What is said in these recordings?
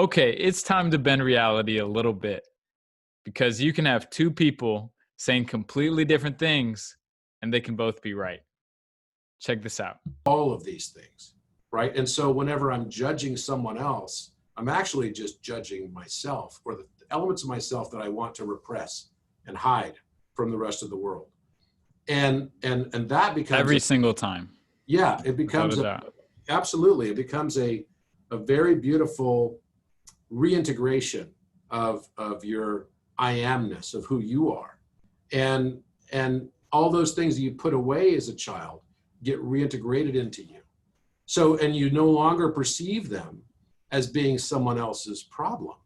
Okay, it's time to bend reality a little bit, because you can have two people saying completely different things and they can both be right. Check this out. All of these things, right? And so whenever I'm judging someone else, I'm actually just judging myself, or the elements of myself that I want to repress and hide from the rest of the world. And that becomes every single time. Yeah, it becomes absolutely. It becomes a very beautiful reintegration of your I amness, of who you are. And all those things that you put away as a child get reintegrated into you. So, and you no longer perceive them as being someone else's problem.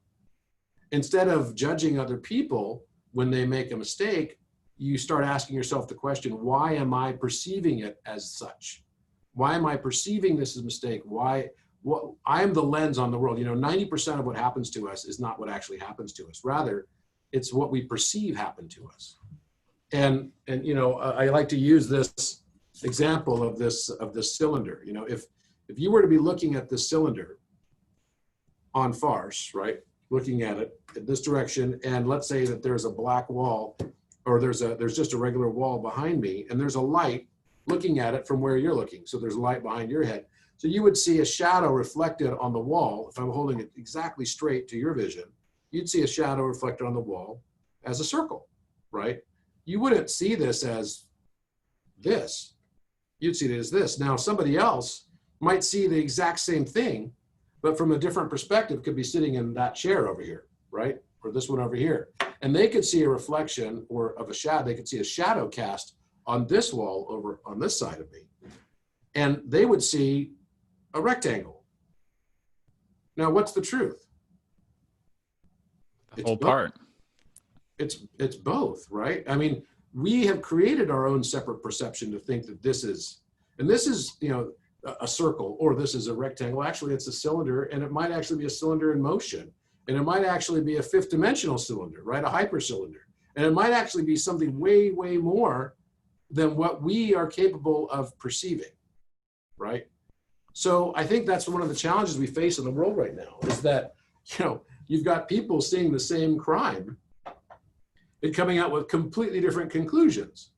Instead of judging other people when they make a mistake, you start asking yourself the question, why am I perceiving it as such? Why am I perceiving this as a mistake? I am the lens on the world. 90% of what happens to us is not what actually happens to us. Rather, it's what we perceive happen to us. And I like to use this example of this cylinder. If you were to be looking at this cylinder on farce, right? Looking at it in this direction, and let's say that there's a black wall, or there's just a regular wall behind me, and there's a light looking at it from where you're looking. So there's a light behind your head. So you would see a shadow reflected on the wall. If I'm holding it exactly straight to your vision, you'd see a shadow reflected on the wall as a circle, right? You wouldn't see this as this. You'd see it as this. Now, somebody else might see the exact same thing, but from a different perspective, could be sitting in that chair over here, right? Or this one over here. And they could see a reflection of a shadow. They could see a shadow cast on this wall over on this side of me. And they would see a rectangle. Now, what's the truth? The whole part. It's both, right? I mean, we have created our own separate perception to think that this is a circle, or this is a rectangle. Actually, it's a cylinder, and it might actually be a cylinder in motion. And it might actually be a fifth dimensional cylinder, right? A hypercylinder. And it might actually be something way, way more than what we are capable of perceiving, right? So I think that's one of the challenges we face in the world right now, is that, you've got people seeing the same crime and coming out with completely different conclusions.